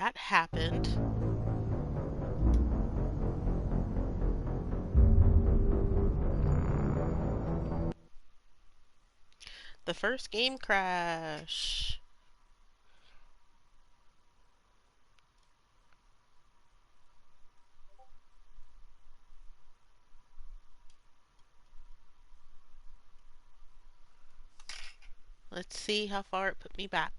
that happened. The first game crash. Let's see how far it put me back.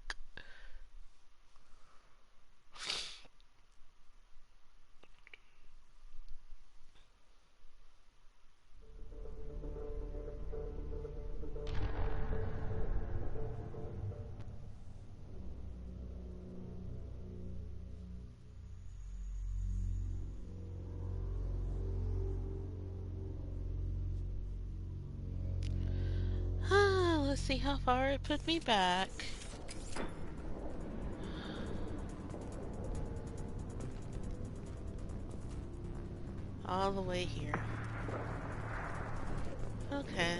Let's see how far it put me back. All the way here. Okay.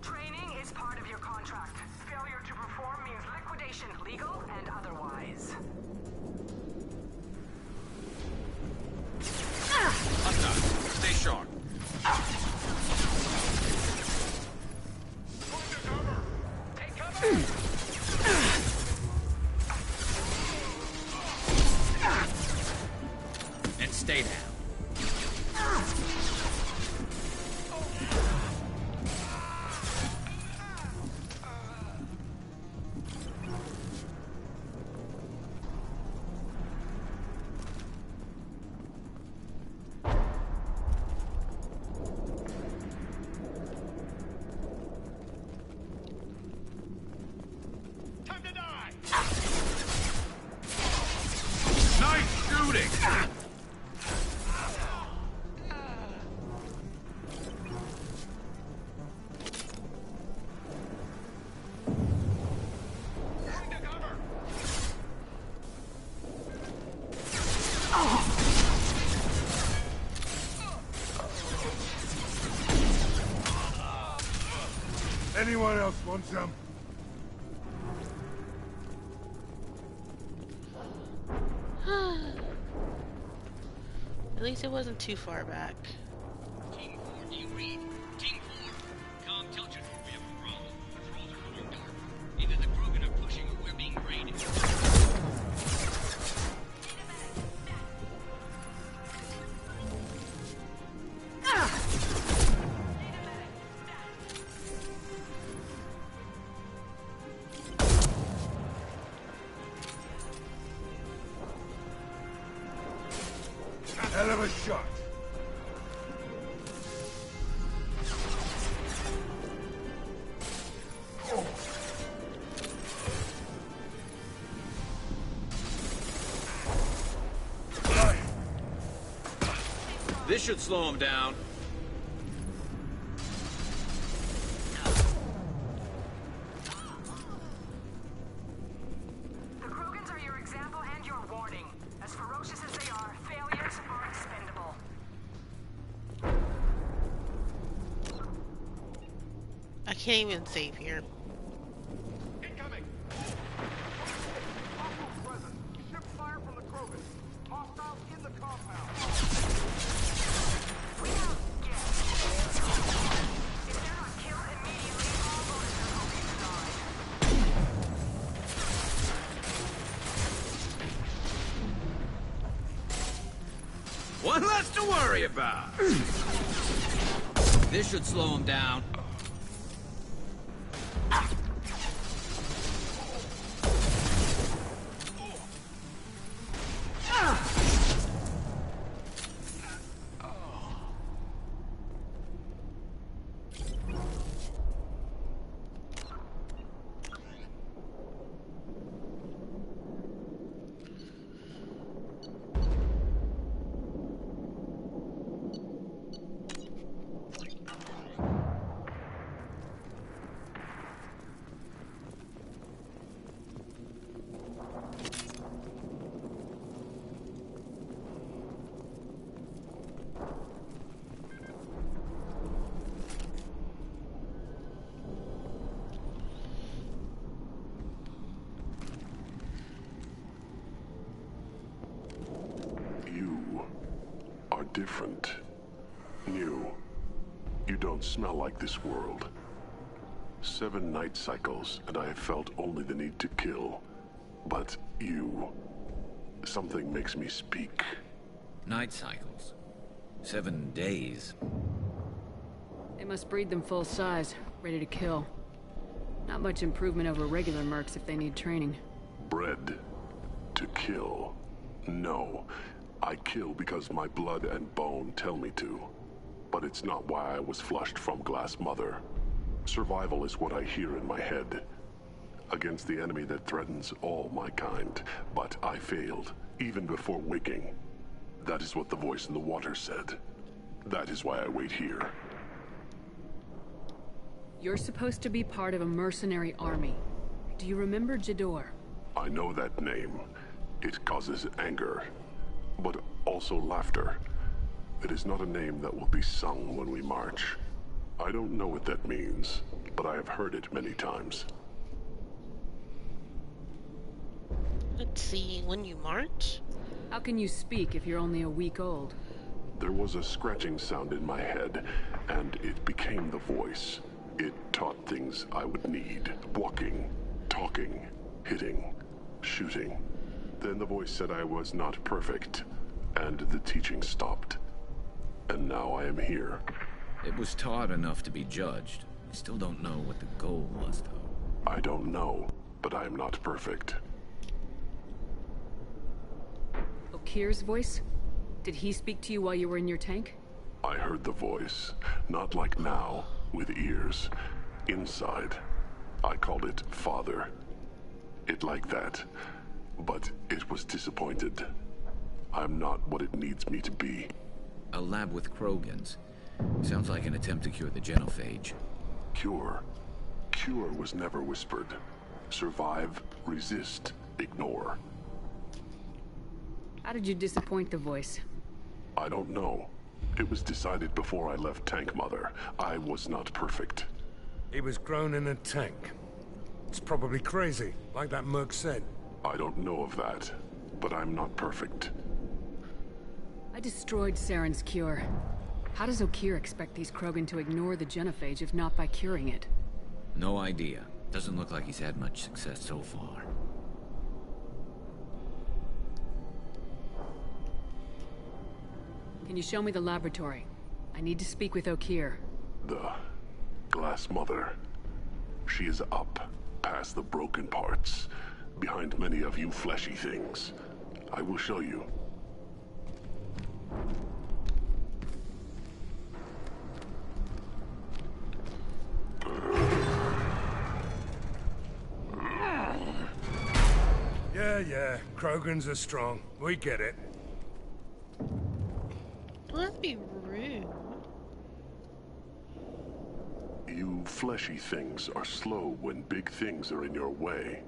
Training is part of your contract. Failure to perform means liquidation, legal and otherwise. Hostile. Stay sharp. Take cover! And stay down. Time to die! Nice shooting! Going to cover! Anyone else want some? At least it wasn't too far back. Team 4, do you read? Team 4, Com Telchin, we have a problem. Patrols are going dark. Either the Krogan are pushing or we're being raided. Hell of a shot. This should slow him down. The Krogans are your example and your warning. As ferocious as they are, failures are expendable. I can't even save here. Incoming! Hostiles present. Ship fire from the Krogan. Hostiles in the compound. We don't get it. If they're not killed immediately, all bonuses will be denied. One less to worry about. This should slow him down. different. New. You don't smell like this world. 7 night cycles, and I have felt only the need to kill. But you... something makes me speak. Night cycles. 7 days. They must breed them full size, ready to kill. Not much improvement over regular mercs if they need training. Bred to kill. No. I kill because my blood and bone tell me to. But it's not why I was flushed from Glass Mother. Survival is what I hear in my head. Against the enemy that threatens all my kind. But I failed, even before waking. That is what the voice in the water said. That is why I wait here. You're supposed to be part of a mercenary army. Do you remember Jador? I know that name. It causes anger, but also laughter. It is not a name that will be sung when we march. I don't know what that means, but I have heard it many times. Let's see, when you march? How can you speak if you're only a week old? There was a scratching sound in my head, and it became the voice. It taught things I would need. Walking, talking, hitting, shooting. Then the voice said I was not perfect, and the teaching stopped. And now I am here. It was taught enough to be judged. I still don't know what the goal was, though. I don't know, but I am not perfect. Okir's voice? Did he speak to you while you were in your tank? I heard the voice, not like now, with ears. Inside. I called it Father. It like that, but it was disappointed. I'm not what it needs me to be. A lab with Krogans. Sounds like an attempt to cure the genophage. Cure. Cure was never whispered. Survive, resist, ignore. How did you disappoint the voice? I don't know. It was decided before I left Tank Mother. I was not perfect. He was grown in a tank. It's probably crazy, like that merc said. I don't know of that, but I'm not perfect. I destroyed Saren's cure. How does Okir expect these Krogan to ignore the genophage if not by curing it? No idea. Doesn't look like he's had much success so far. Can you show me the laboratory? I need to speak with Okir. The Glass Mother. She is up, past the broken parts, behind many of you fleshy things. I will show you. Yeah, Krogans are strong. We get it. Don't be rude. You fleshy things are slow when big things are in your way.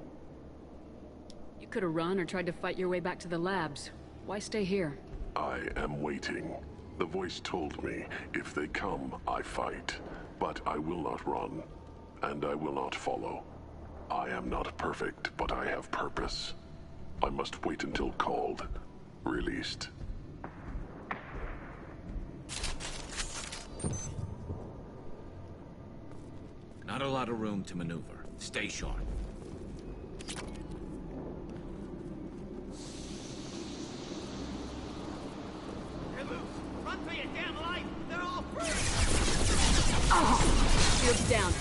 You could have run or tried to fight your way back to the labs. Why stay here? I am waiting. The voice told me, if they come, I fight. But I will not run, and I will not follow. I am not perfect, but I have purpose. I must wait until called, released. Not a lot of room to maneuver. Stay sharp. They're loose. Run for your damn life. They're all free. Shield's down.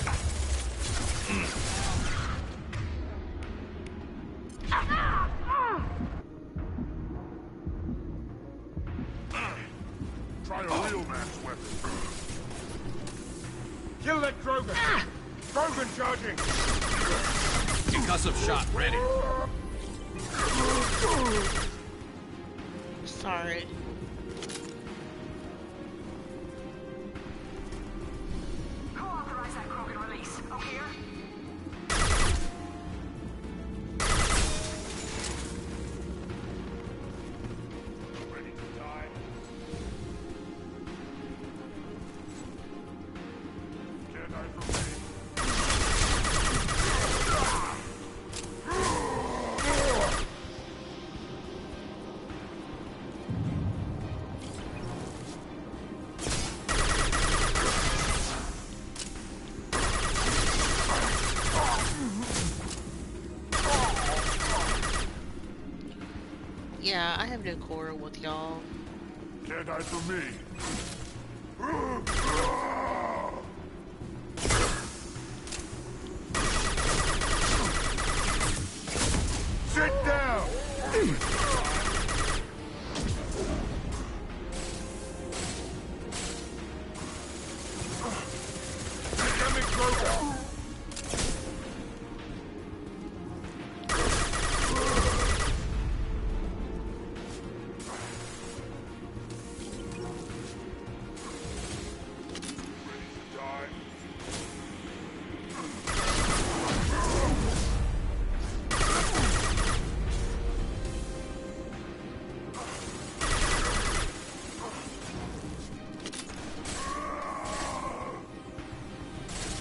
Try a real man's weapon. Kill that Krogan! Krogan charging! Concussive shot ready. Sorry. Who authorized that Krogan release? O'Keir? Ready to die? Jedi for me. Yeah, I have no quarrel with y'all. Can't hide from me. Sit down! Coming closer!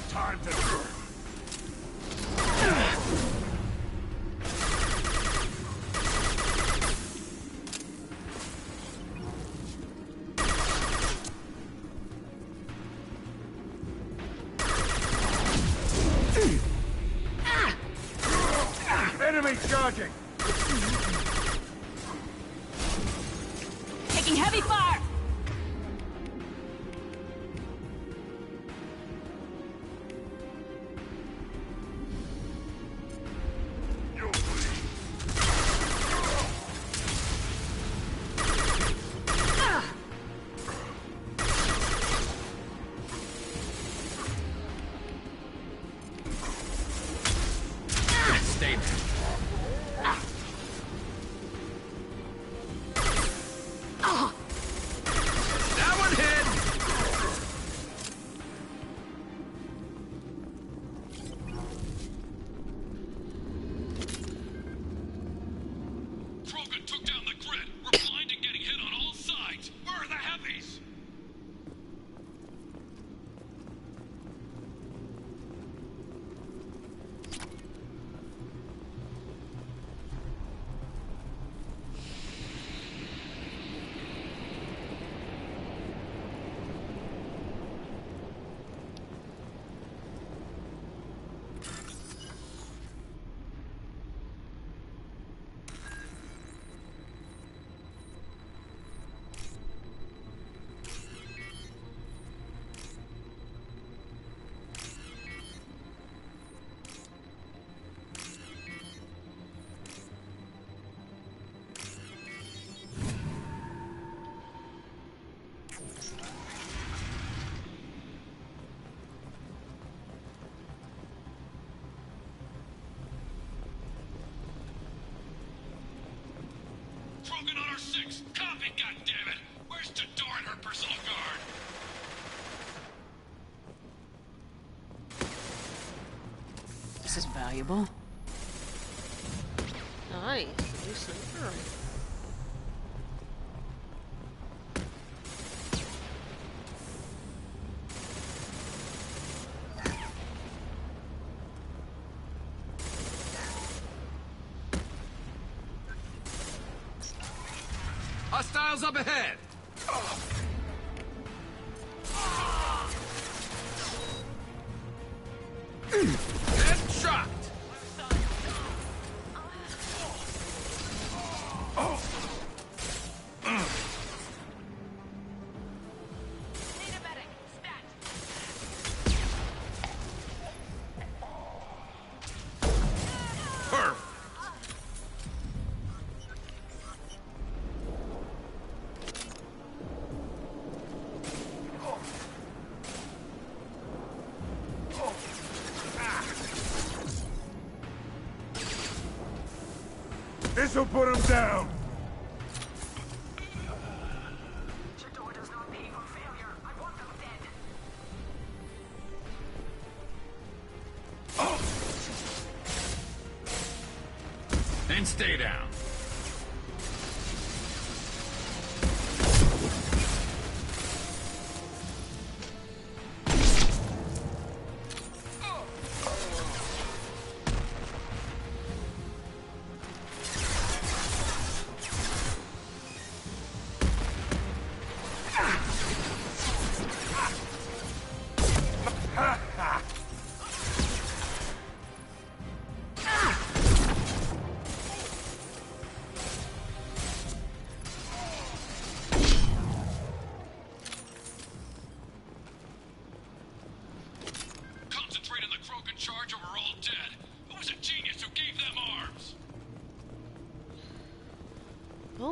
Time to burn. Enemy charging! Taking heavy fire! You'll bleed. Stay there. That one hit! Krogan took down the grid. We're blind and getting hit on all sides. Where are the heavies? Krogan on our 6. Copy, goddammit! Where's Tador and her personal guard? This is valuable. Nice. New sniper rifle. Hostiles up ahead! Headshot! Need a medic. Stat. Perf! This'll put him down! Tador does not pay for failure. I want them dead. Then stay down.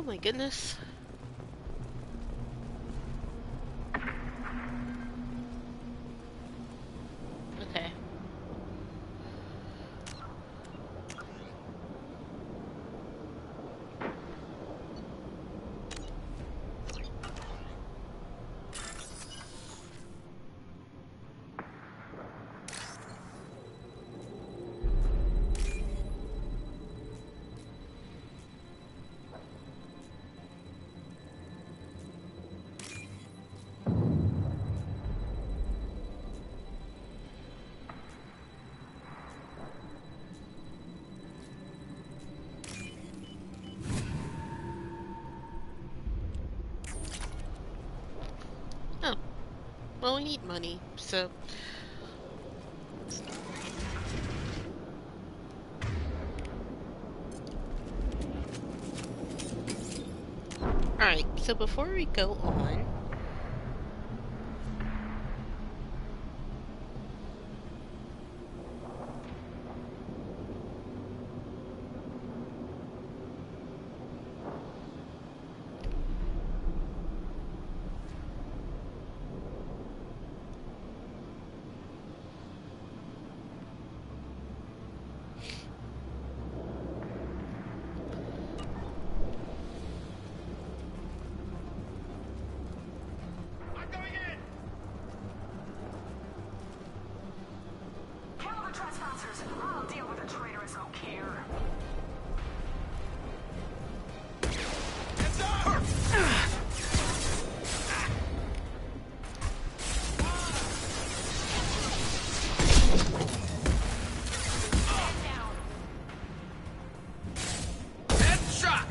Oh my goodness. Okay. Oh. Well, we need money, so... Alright, so before we go on... I'm going in! Kill the trespassers. I'll deal with the traitorous O'Keer. Headshot!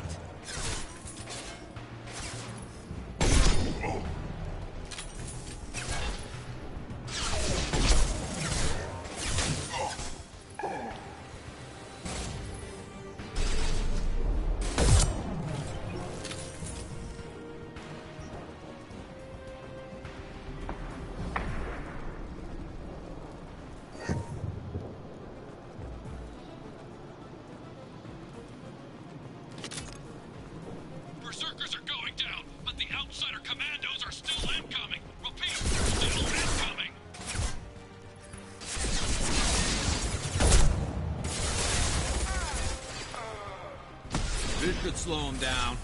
Berserkers are going down, but the outsider commandos are still incoming. Repeat, still incoming. This could slow him down.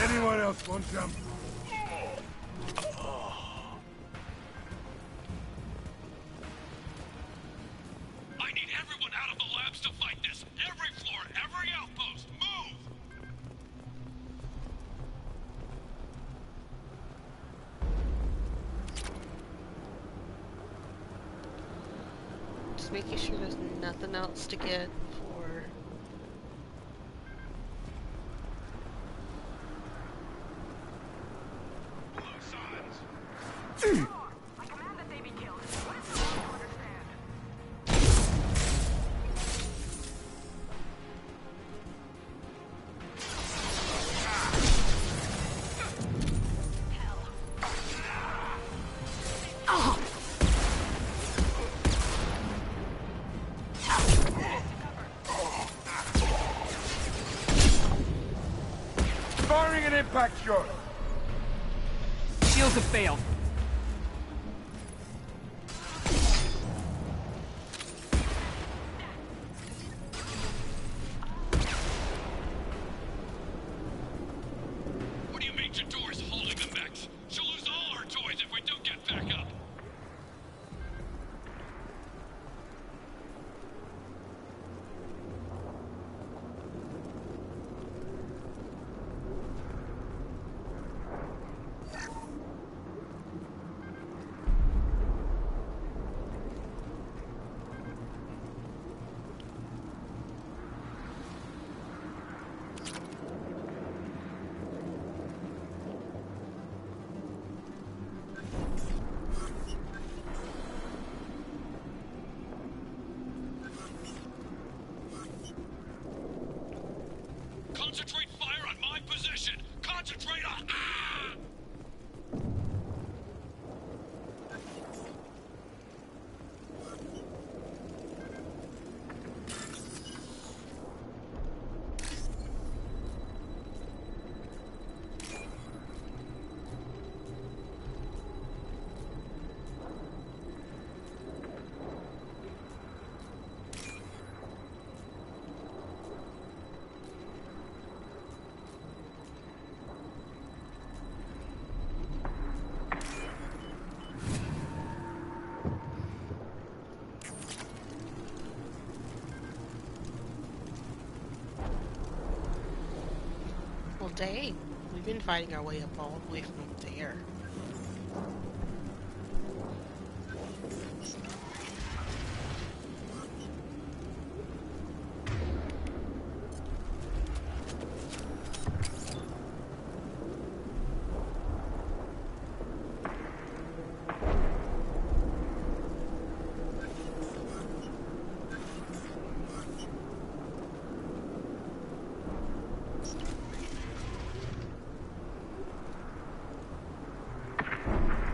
Anyone else want some? I need everyone out of the labs to fight this. Every floor, every outpost, move! Just making sure there's nothing else to get for... I command that they be killed. What is wrong to understand? Firing an impact shot! Shields have failed. What do you mean Jador's holding the mechs? She'll lose all her toys if we don't get back up. Concentrate fire on my position! Concentrate on... Ah! Well, dang. We've been fighting our way up all the way from there.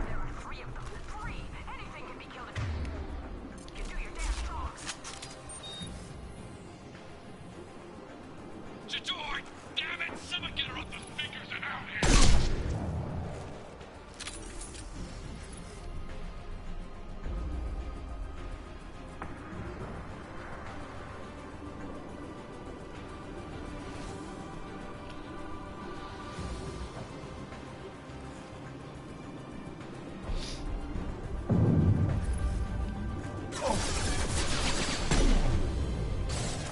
There are three of them. Three! Anything can be killed if you do your damn jobs. Jador! Damn it! Someone get her off the fingers and out here!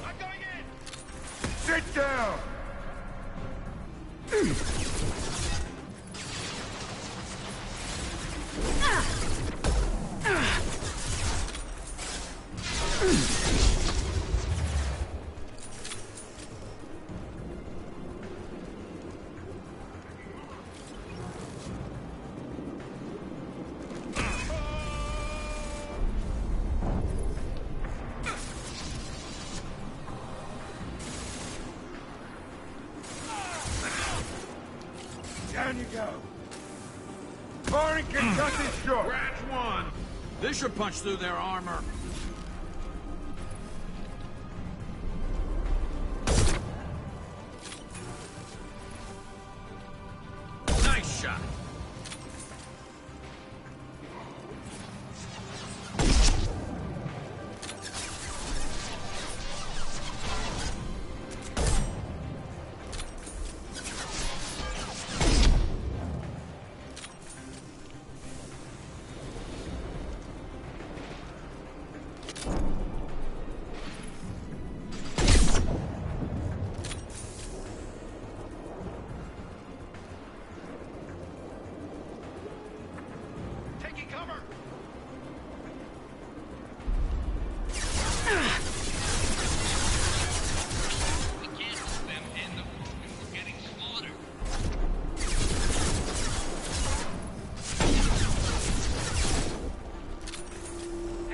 I'm going in! Sit down! Down you go. Firing can cut this short. Scratch one! This should punch through their armor. Nice shot! Taking cover! We can't hold them in the Krogan. We're getting slaughtered.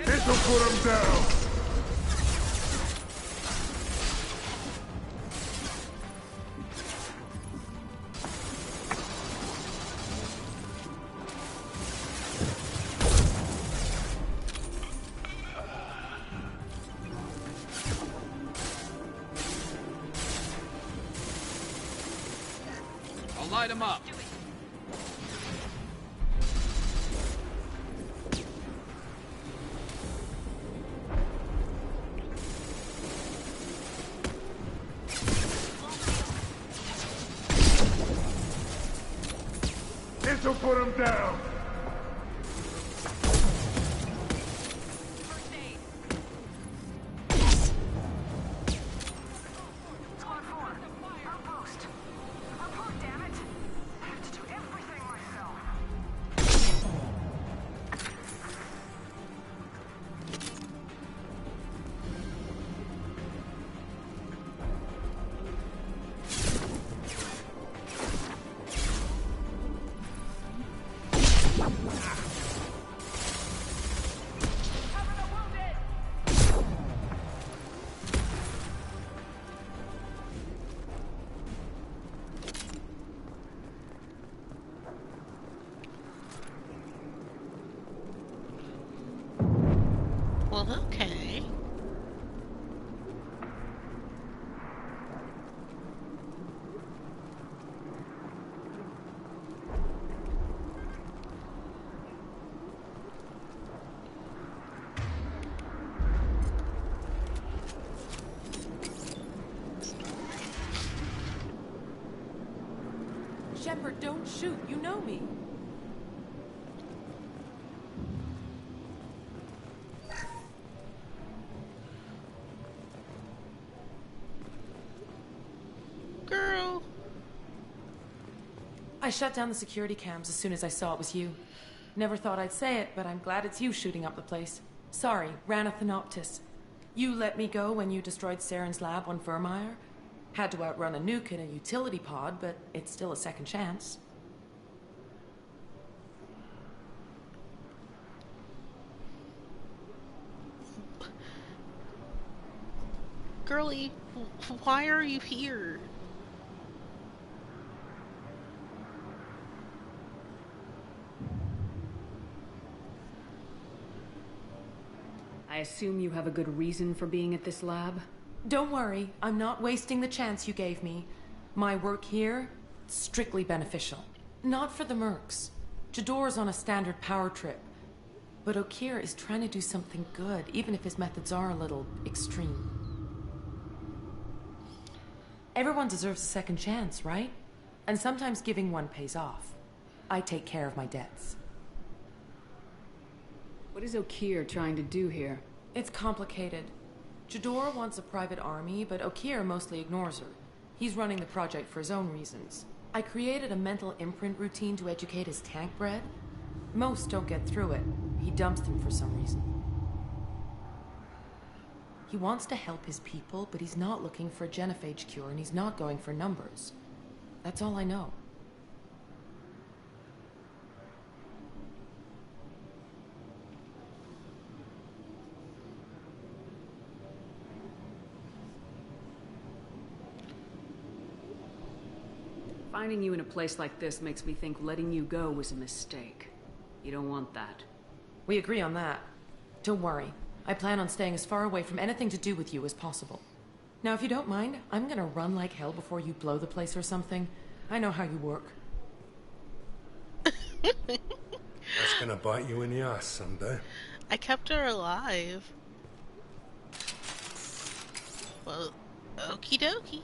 This'll put him down. I'll light them up. This'll put him down. First aid. Squad 4. Outpost. Report, damn it. I have to do everything myself. Cover the wounded! Well, okay. Shepard, don't shoot. You know me. Girl. I shut down the security cams as soon as I saw it was you. Never thought I'd say it, but I'm glad it's you shooting up the place. Sorry, ran a Thanoptis. You let me go when you destroyed Saren's lab on Vermeer. Had to outrun a nuke in a utility pod, but it's still a second chance. Girlie, why are you here? I assume you have a good reason for being at this lab? Don't worry, I'm not wasting the chance you gave me. My work here, strictly beneficial. Not for the mercs. Jador's on a standard power trip. But Okeer is trying to do something good, even if his methods are a little extreme. Everyone deserves a second chance, right? And sometimes giving one pays off. I take care of my debts. What is Okeer trying to do here? It's complicated. Jador wants a private army, but Okeer mostly ignores her. He's running the project for his own reasons. I created a mental imprint routine to educate his tank bred. Most don't get through it. He dumps them for some reason. He wants to help his people, but he's not looking for a genophage cure, and he's not going for numbers. That's all I know. Finding you in a place like this makes me think letting you go was a mistake. You don't want that. We agree on that. Don't worry. I plan on staying as far away from anything to do with you as possible. Now, if you don't mind, I'm gonna run like hell before you blow the place or something. I know how you work. That's gonna bite you in the ass someday. I kept her alive. Well, okie dokie.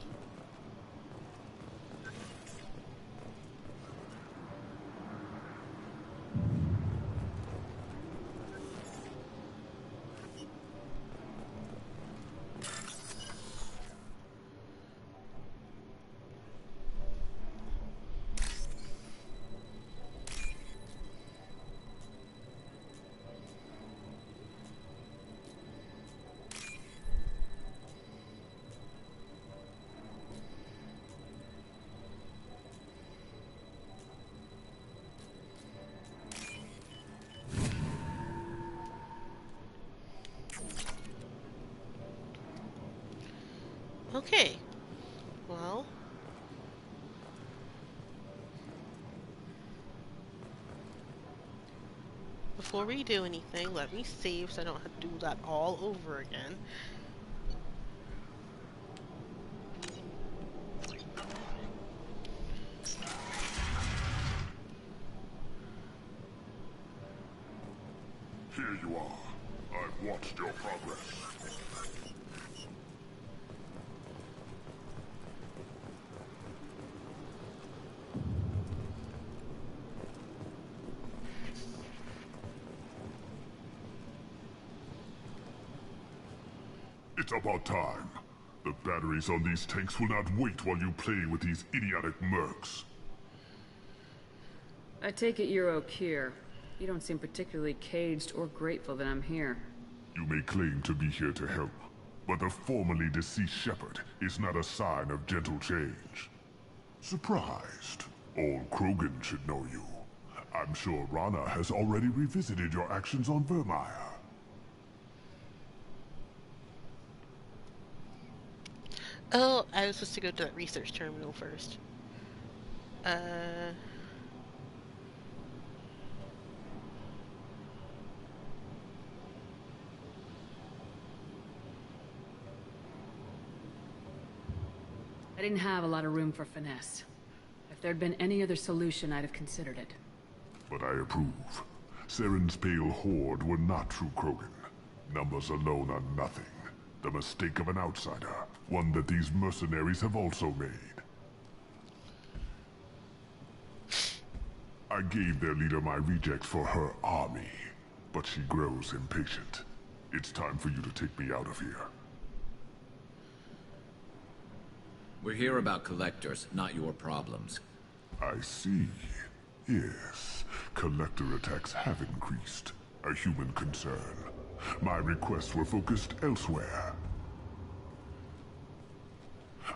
Okay. Well. Before we do anything, let me save so I don't have to do that all over again. Here you are. I've watched your progress. It's about time. The batteries on these tanks will not wait while you play with these idiotic mercs. I take it you're Okeer. You don't seem particularly caged or grateful that I'm here. You may claim to be here to help, but the formerly deceased shepherd is not a sign of gentle change. Surprised? Old Krogan should know you. I'm sure Rana has already revisited your actions on Vermeer. Oh, I was supposed to go to that research terminal first. I didn't have a lot of room for finesse. If there'd been any other solution, I'd have considered it. But I approve. Saren's pale horde were not true Krogan. Numbers alone are nothing. The mistake of an outsider. One that these mercenaries have also made. I gave their leader my rejects for her army, but she grows impatient. It's time for you to take me out of here. We're here about collectors, not your problems. I see. Yes, collector attacks have increased. A human concern. My requests were focused elsewhere.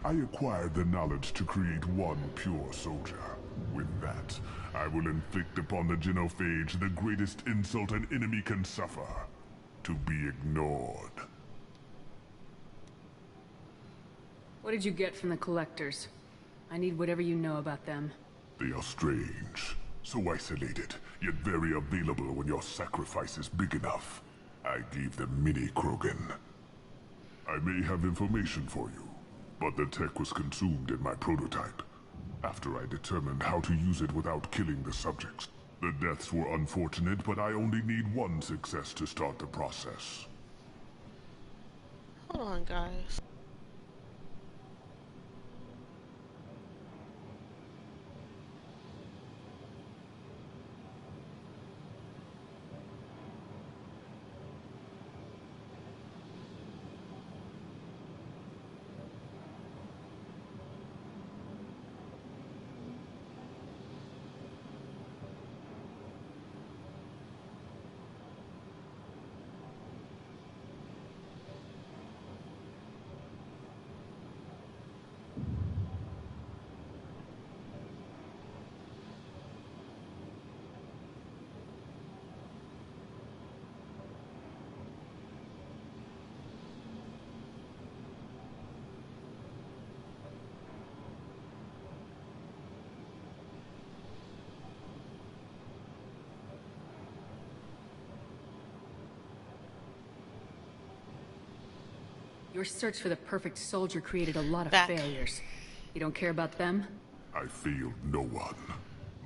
I acquired the knowledge to create one pure soldier. With that, I will inflict upon the genophage the greatest insult an enemy can suffer. To be ignored. What did you get from the collectors? I need whatever you know about them. They are strange. So isolated, yet very available when your sacrifice is big enough. I gave them mini Krogan. I may have information for you, but the tech was consumed in my prototype. After I determined how to use it without killing the subjects. The deaths were unfortunate, but I only need one success to start the process. Hold on, guys. Your search for the perfect soldier created a lot of Back. failures. You don't care about them? I failed no one.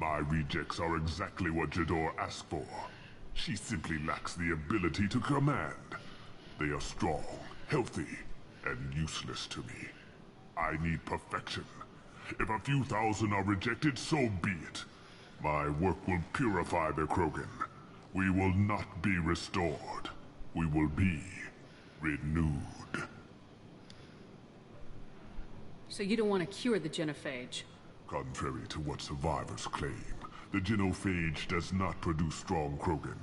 My rejects are exactly what Jador asked for. She simply lacks the ability to command. They are strong, healthy, and useless to me. I need perfection. If a few thousand are rejected, so be it. My work will purify the Krogan. We will not be restored. We will be renewed. So you don't want to cure the genophage? Contrary to what survivors claim, the genophage does not produce strong Krogan.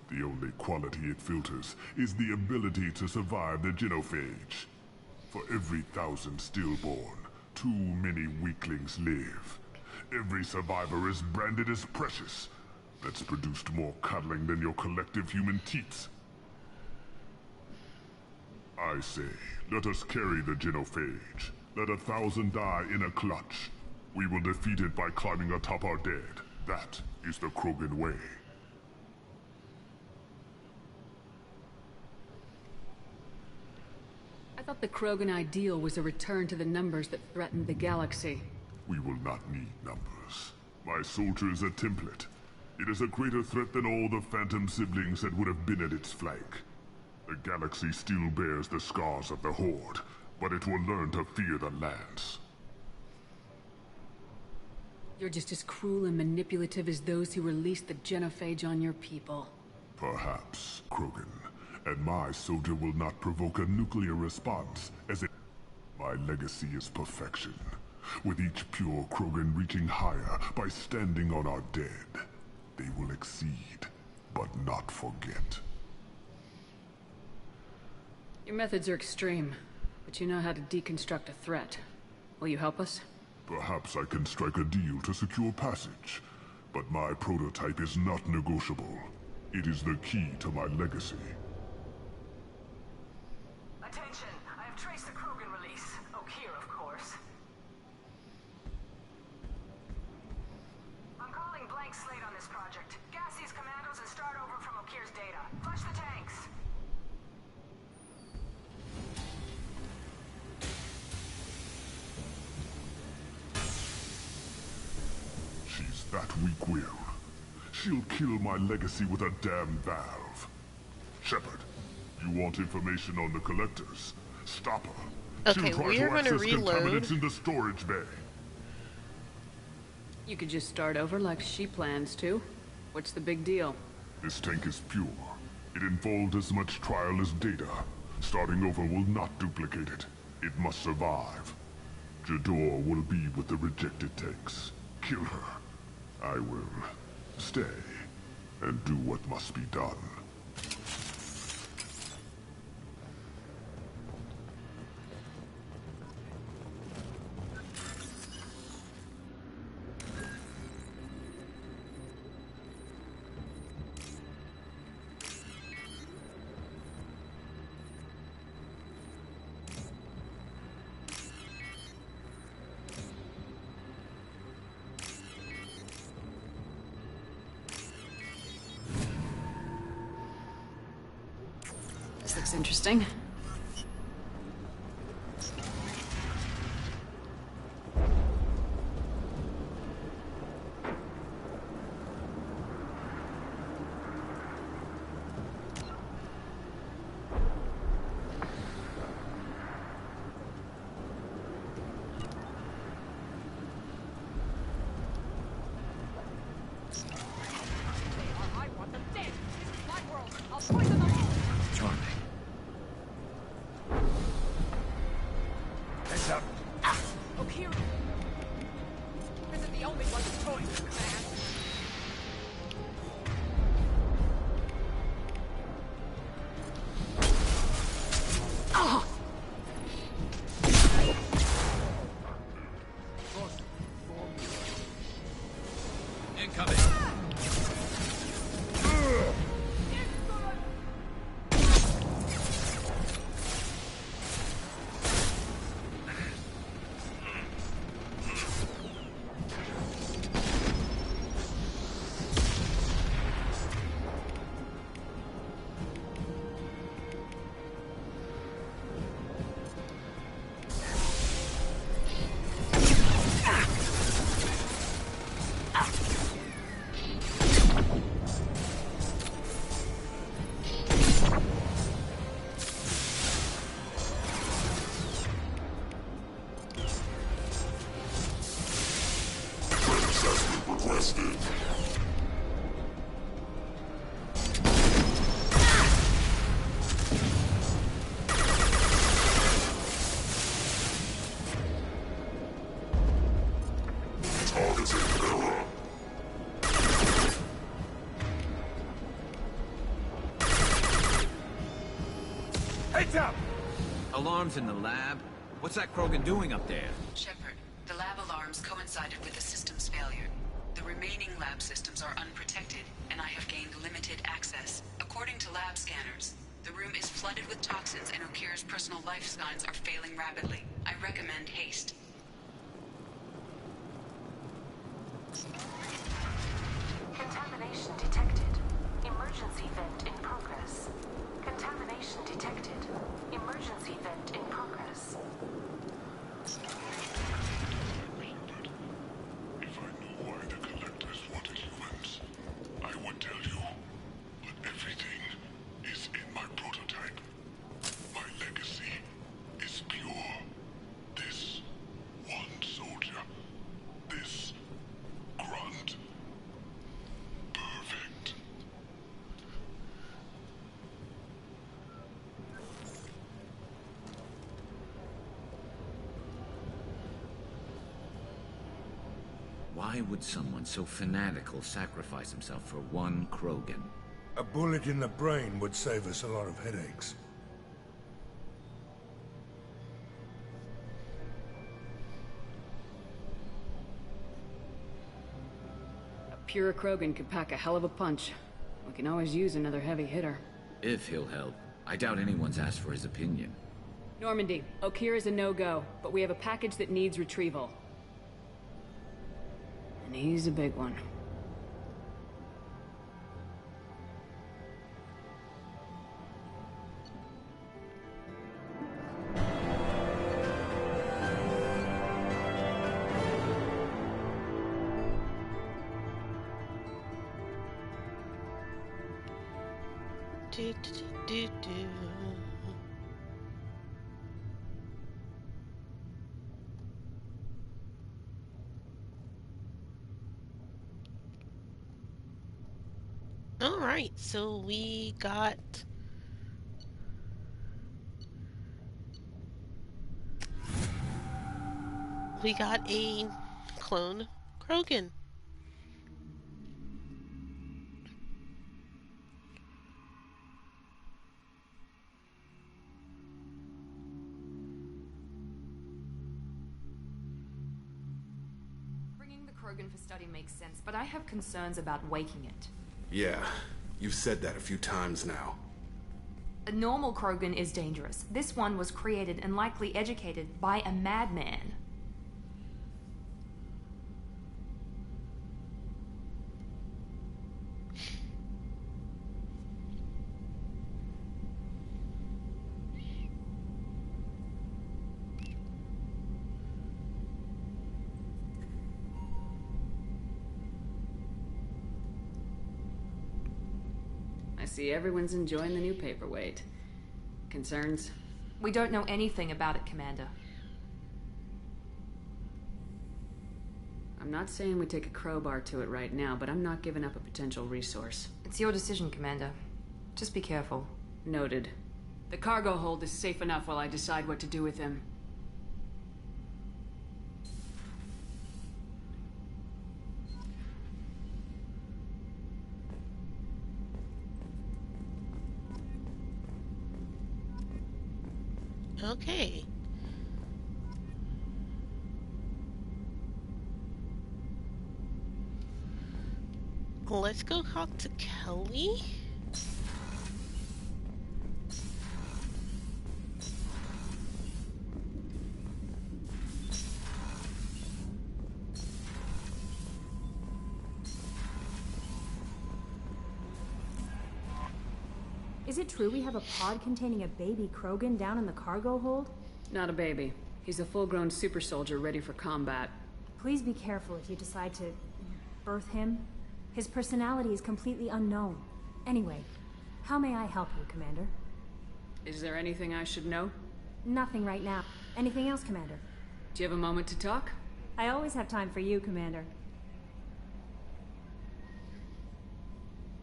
The only quality it filters is the ability to survive the genophage. For every 1,000 stillborn, too many weaklings live. Every survivor is branded as precious. That's produced more cuddling than your collective human teats. I say, let us carry the genophage. Let 1,000 die in a clutch. We will defeat it by climbing atop our dead. That is the Krogan way. I thought the Krogan ideal was a return to the numbers that threatened the galaxy. We will not need numbers. My soldier is a template. It is a greater threat than all the Phantom siblings that would have been at its flank. The galaxy still bears the scars of the Horde, but it will learn to fear the Lance. You're just as cruel and manipulative as those who released the genophage on your people. Perhaps, Krogan. And my soldier will not provoke a nuclear response, as it... My legacy is perfection. With each pure Krogan reaching higher by standing on our dead. They will exceed, but not forget. Your methods are extreme, but you know how to deconstruct a threat. Will you help us? Perhaps I can strike a deal to secure passage, but my prototype is not negotiable. It is the key to my legacy. Attention, I have traced the Krogan release. Okeer, of course. I'm calling blank slate on this project. Gas these commandos and start over from Okeer's data. Flush the tanks. She's that weak-willed. She'll kill my legacy with a damn valve. Shepard, you want information on the collectors? Stop her. Okay, She'll try we're to gonna access reload. contaminants in the storage bay. You could just start over like she plans to. What's the big deal? This tank is pure. It involved as much trial as data. Starting over will not duplicate it. It must survive. Jador will be with the rejected tanks. kill her. I will stay and do what must be done. This looks interesting. I want them dead. This is my world. I'll poison them all. Charming. Heads up. Oh, here. Isn't the only one who's going to man. Incoming. Heads up! Alarms in the lab? What's that Krogan doing up there? Shepard, the lab alarms coincided with the system's failure. The remaining lab systems are unprotected, and I have gained limited access. According to lab scanners, the room is flooded with toxins and Okira's personal life signs are failing rapidly. I recommend haste. Contamination detected. Emergency vent in progress. Contamination detected. Emergency vent in progress. If I knew why the Collectors wanted humans, I would tell you. But everything is in my prototype. My legacy is pure. This one soldier. This grunt. Perfect. Why would someone so fanatical sacrifice himself for one Krogan? A bullet in the brain would save us a lot of headaches. A pure Krogan could pack a hell of a punch. We can always use another heavy hitter. If he'll help. I doubt anyone's asked for his opinion. Normandy, Okira's a no-go, but we have a package that needs retrieval. And he's a big one. Do, do, do, do. All right, so we got a clone Krogan. Bringing the Krogan for study makes sense, but I have concerns about waking it. Yeah, you've said that a few times now. A normal Krogan is dangerous. This one was created and likely educated by a madman. I see everyone's enjoying the new paperweight. Concerns? We don't know anything about it, Commander. I'm not saying we take a crowbar to it right now, but I'm not giving up a potential resource. It's your decision, Commander. Just be careful. Noted. The cargo hold is safe enough while I decide what to do with him. Okay. Let's go talk to Kelly. Is it true we have a pod containing a baby Krogan down in the cargo hold? Not a baby. He's a full-grown super soldier ready for combat. Please be careful if you decide to birth him. His personality is completely unknown. Anyway, how may I help you, Commander? Is there anything I should know? Nothing right now. Anything else, Commander? Do you have a moment to talk? I always have time for you, Commander.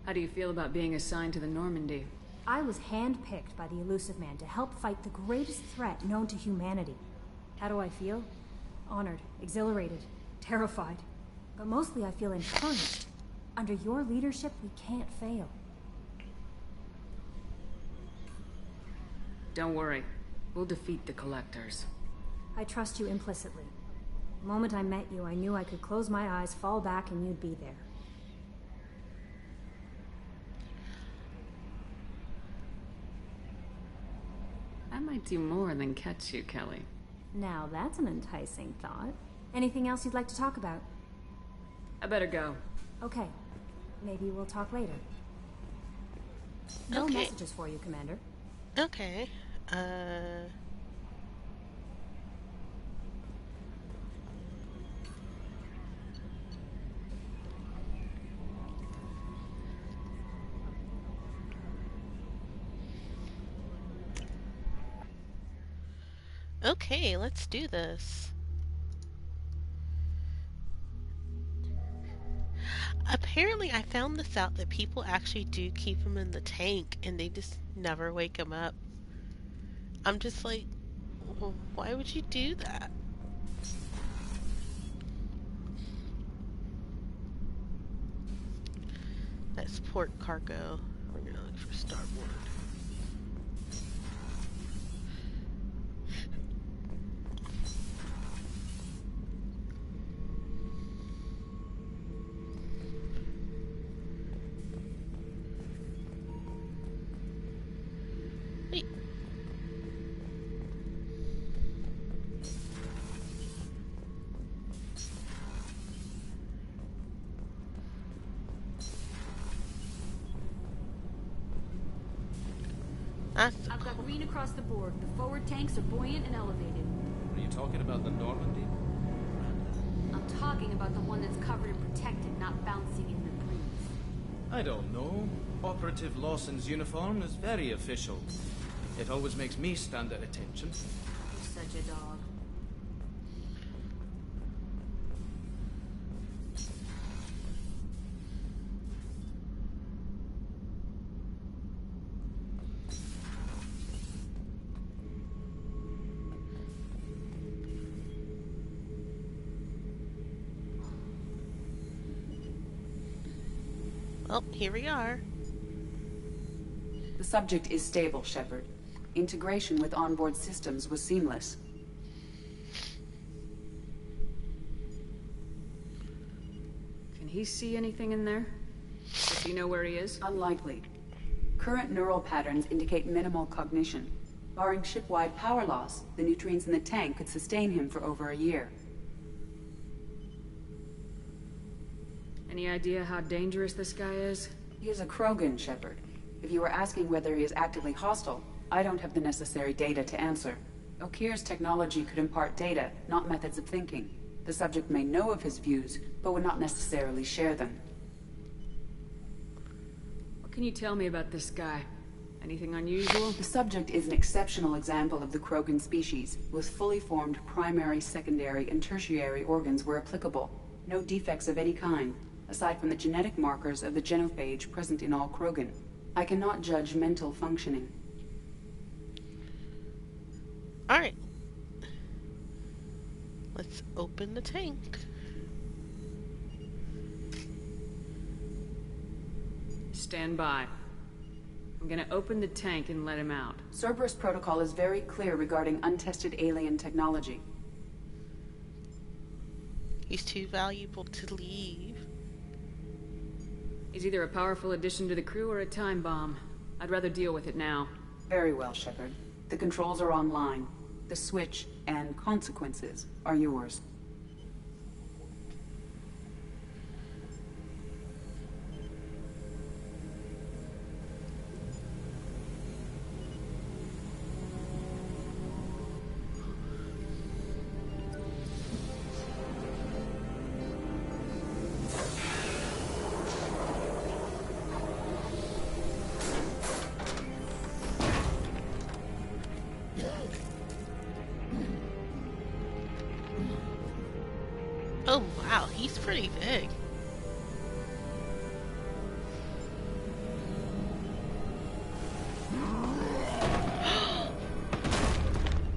How do you feel about being assigned to the Normandy? I was handpicked by the Elusive Man to help fight the greatest threat known to humanity. How do I feel? Honored, exhilarated, terrified. But mostly I feel encouraged. Under your leadership, we can't fail. Don't worry. We'll defeat the Collectors. I trust you implicitly. The moment I met you, I knew I could close my eyes, fall back, and you'd be there. I might do more than catch you, Kelly. Now that's an enticing thought. Anything else you'd like to talk about? I better go. Okay. Maybe we'll talk later. No messages for you, Commander. Okay. Okay, let's do this. Apparently, I found this out that people actually do keep him in the tank and they just never wake him up. I'm just like, well, why would you do that? That's port cargo. We're gonna look for starboard. I've got green across the board. The forward tanks are buoyant and elevated. Are you talking about the Normandy? I'm talking about the one that's covered and protected, not bouncing in the breeze. I don't know. Operative Lawson's uniform is very official. It always makes me stand at attention. You're such a dog. Well, here we are. The subject is stable, Shepard. Integration with onboard systems was seamless. Can he see anything in there? Does he know where he is? Unlikely. Current neural patterns indicate minimal cognition. Barring ship-wide power loss, the nutrients in the tank could sustain him for over a year. Any idea how dangerous this guy is? He is a Krogan, Shepard. If you were asking whether he is actively hostile, I don't have the necessary data to answer. Okir's technology could impart data, not methods of thinking. The subject may know of his views, but would not necessarily share them. What can you tell me about this guy? Anything unusual? The subject is an exceptional example of the Krogan species, with fully formed primary, secondary, and tertiary organs where applicable. No defects of any kind, aside from the genetic markers of the genophage present in all Krogan. I cannot judge mental functioning. Alright. Let's open the tank. Stand by. I'm gonna open the tank and let him out. Cerberus protocol is very clear regarding untested alien technology. He's too valuable to leave. He's either a powerful addition to the crew or a time bomb. I'd rather deal with it now. Very well, Shepard. The controls are online. The switch and consequences are yours. Oh wow, he's pretty big.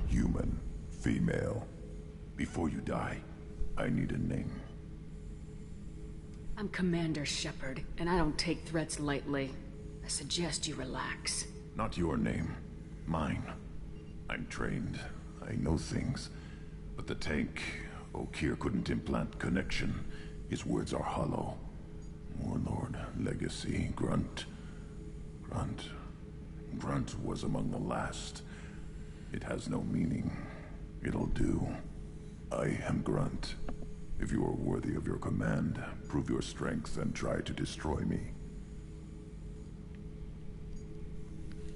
Human, female. Before you die, I need a name. I'm Commander Shepard, and I don't take threats lightly. I suggest you relax. Not your name. Mine. I'm trained. I know things. But the tank, Okir couldn't implant connection. His words are hollow. Warlord, legacy, Grunt. Grunt was among the last. It has no meaning. It'll do. I am Grunt. If you are worthy of your command, prove your strength and try to destroy me.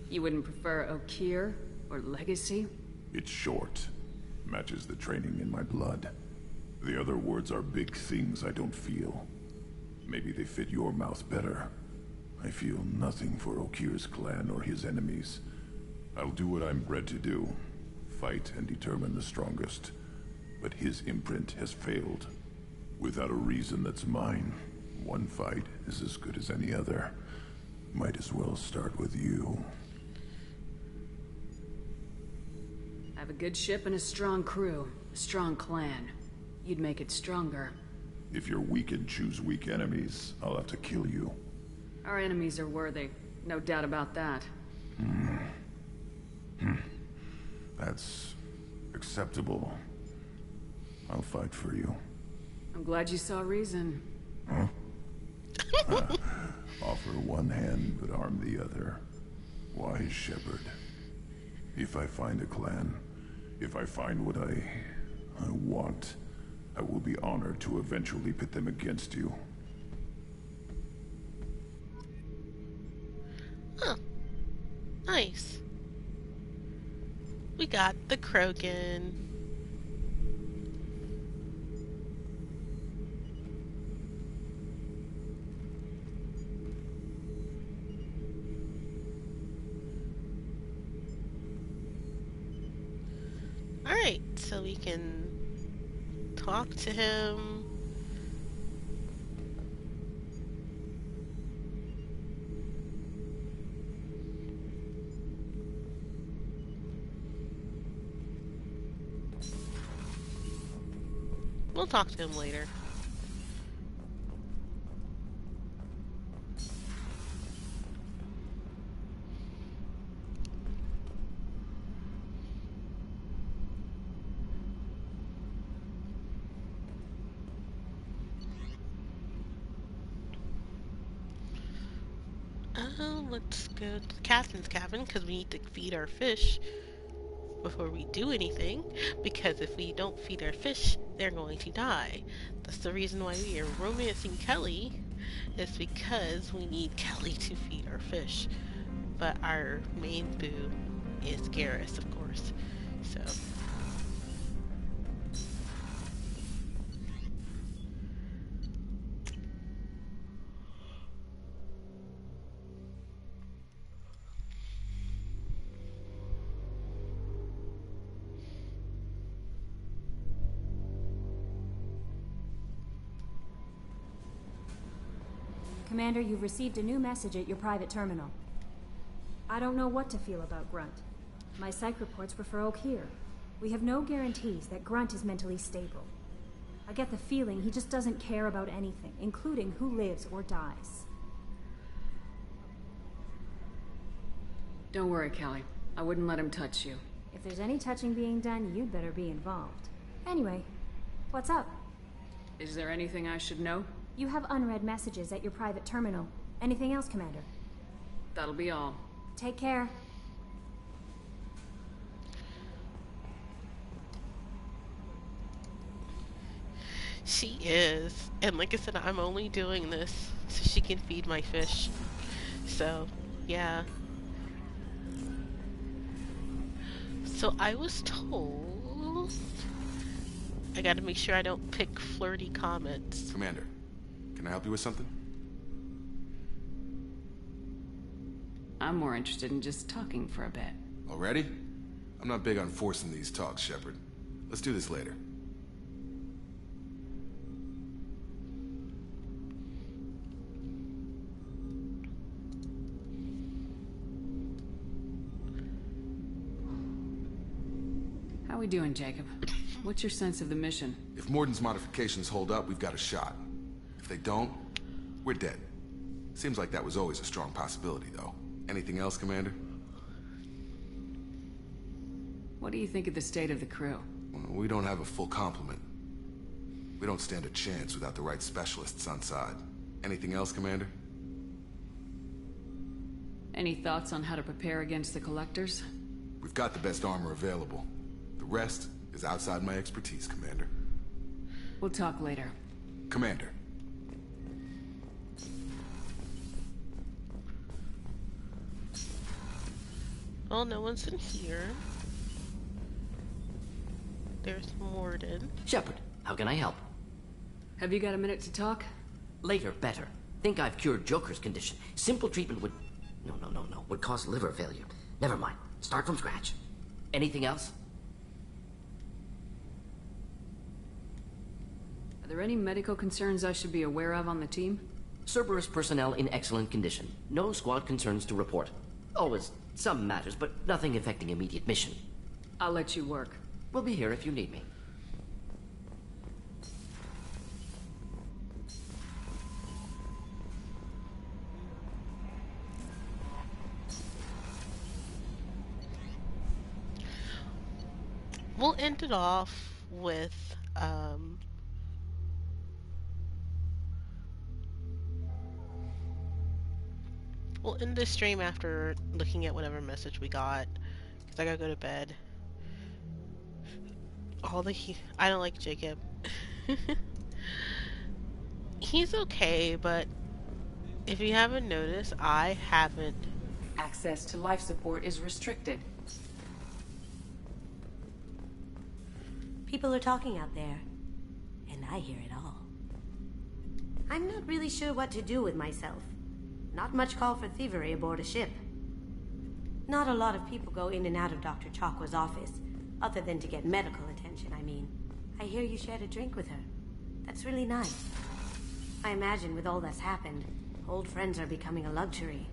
You wouldn't prefer Okir or legacy? It's short. Matches the training in my blood. The other words are big things I don't feel. Maybe they fit your mouth better. I feel nothing for Okir's clan or his enemies. I'll do what I'm bred to do. Fight and determine the strongest. But his imprint has failed. Without a reason that's mine, one fight is as good as any other. Might as well start with you. I have a good ship and a strong crew. A strong clan. You'd make it stronger. If you're weak and choose weak enemies, I'll have to kill you. Our enemies are worthy. No doubt about that. That's acceptable. I'll fight for you. I'm glad you saw reason. Huh? Offer one hand, but arm the other. Wise Shepard. If I find a clan, if I find what I want, I will be honored to eventually pit them against you. Huh. Nice. We got the Krogan. Alright, so we can talk to him. We'll talk to him later. Let's go to the captain's cabin because we need to feed our fish before we do anything. Because if we don't feed our fish, they're going to die. That's the reason why we are romancing Kelly, is because we need Kelly to feed our fish. But our main boo is Garrus, of course. So. Commander, you've received a new message at your private terminal. I don't know what to feel about Grunt. My psych reports refer Oak here. We have no guarantees that Grunt is mentally stable. I get the feeling he just doesn't care about anything, including who lives or dies. Don't worry, Callie. I wouldn't let him touch you. If there's any touching being done, you'd better be involved. Anyway, what's up? Is there anything I should know? You have unread messages at your private terminal. Anything else, Commander? That'll be all. Take care. She is. And like I said, I'm only doing this so she can feed my fish. So, yeah. So I was told I gotta make sure I don't pick flirty comments. Commander, can I help you with something? I'm more interested in just talking for a bit. Already? I'm not big on forcing these talks, Shepard. Let's do this later. How we doing, Jacob? What's your sense of the mission? If Morden's modifications hold up, we've got a shot. If they don't, we're dead. Seems like that was always a strong possibility, though. Anything else, Commander? What do you think of the state of the crew? Well, we don't have a full complement. We don't stand a chance without the right specialists on side. Anything else, Commander? Any thoughts on how to prepare against the Collectors? We've got the best armor available. The rest is outside my expertise, Commander. We'll talk later. Commander. Well, no one's in here. There's Morden. Shepard, how can I help? Have you got a minute to talk? Later, better. Think I've cured Joker's condition. Simple treatment would... No. Would cause liver failure. Never mind. Start from scratch. Anything else? Are there any medical concerns I should be aware of on the team? Cerberus personnel in excellent condition. No squad concerns to report. Always some matters, but nothing affecting immediate mission. I'll let you work. We'll be here if you need me. We'll end it off with, we'll end the stream after looking at whatever message we got, because I gotta go to bed. I don't like Jacob. He's okay, but if you haven't noticed, I haven't. Access to life support is restricted. People are talking out there, and I hear it all. I'm not really sure what to do with myself. Not much call for thievery aboard a ship. Not a lot of people go in and out of Dr. Chakwa's office, other than to get medical attention, I mean. I hear you shared a drink with her. That's really nice. I imagine with all that's happened, old friends are becoming a luxury.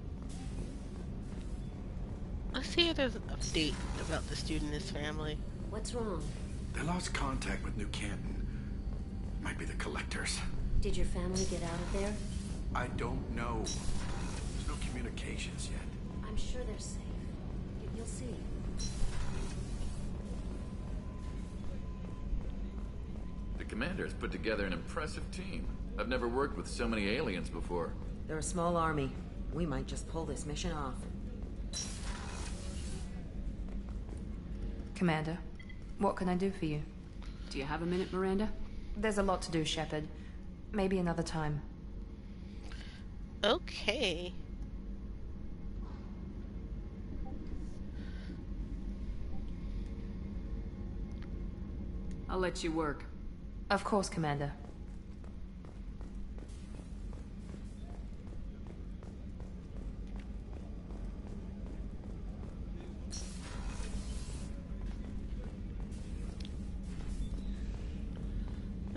Let's see if there's an update about the student and his family. What's wrong? They lost contact with New Canton. Might be the Collectors. Did your family get out of there? I don't know. There's no communications yet. I'm sure they're safe. You'll see. The commander's put together an impressive team. I've never worked with so many aliens before. They're a small army. We might just pull this mission off. Commander, what can I do for you? Do you have a minute, Miranda? There's a lot to do, Shepard. Maybe another time. Okay. I'll let you work. Of course, Commander.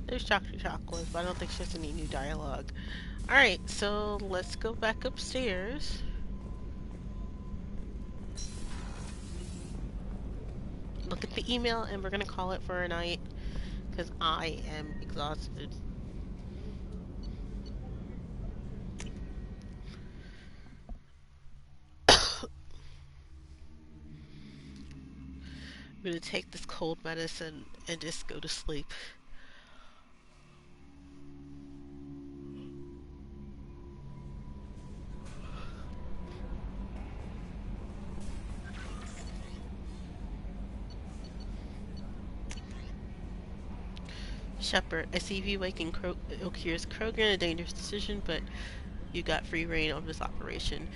There's Dr. Chocolate, but I don't think she has any new dialogue. Alright, so let's go back upstairs. Look at the email, and we're gonna call it for a night, because I am exhausted. I'm gonna take this cold medicine and just go to sleep. Shepard, I see you waking Okir's Krogan, a dangerous decision, but you got free reign on this operation.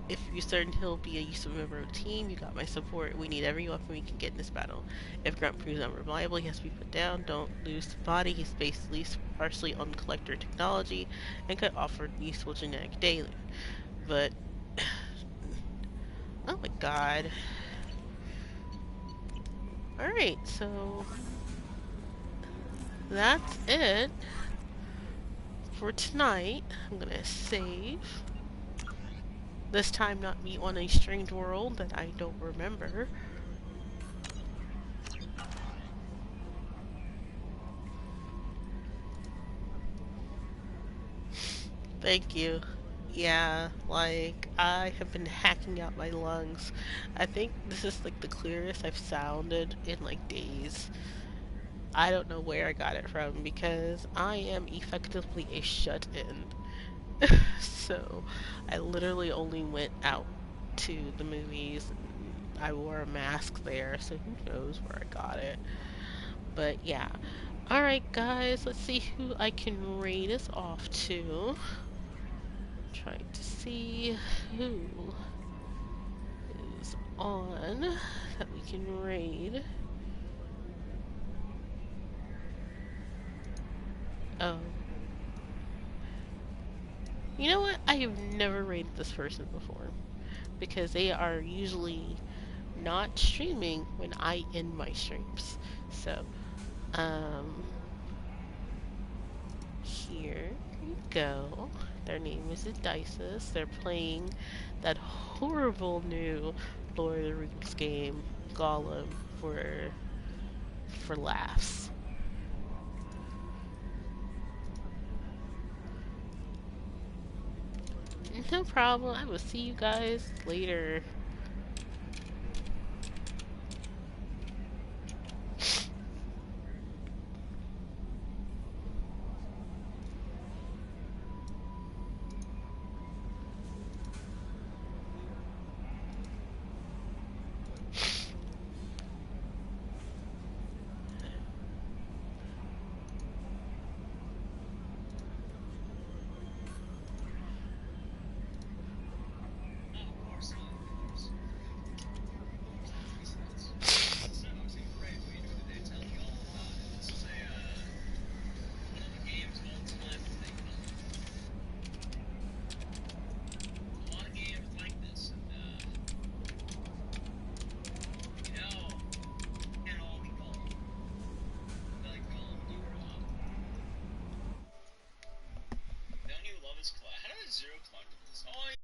If you're certain he'll be a useful member of the team, you got my support. We need every weapon we can get in this battle. If Grunt proves unreliable, he has to be put down. Don't lose the body. He's based at least partially on collector technology and could offer useful genetic data. But oh my god. Alright, so that's it for tonight. I'm gonna save. This time not me on a strange world that I don't remember. Thank you. Yeah, like, I have been hacking out my lungs. I think this is like the clearest I've sounded in like days. I don't know where I got it from because I am effectively a shut-in. So, I literally only went out to the movies and I wore a mask there, so who knows where I got it. But yeah. Alright guys, let's see who I can raid us off to. Trying to see who is on that we can raid. Oh. You know what? I have never raided this person before. Because they are usually not streaming when I end my streams. So, here we go. Their name is Dices. They're playing that horrible new Lord of the Rings game, Gollum, for laughs. No problem. I will see you guys later. How do I zero collectibles? Oh,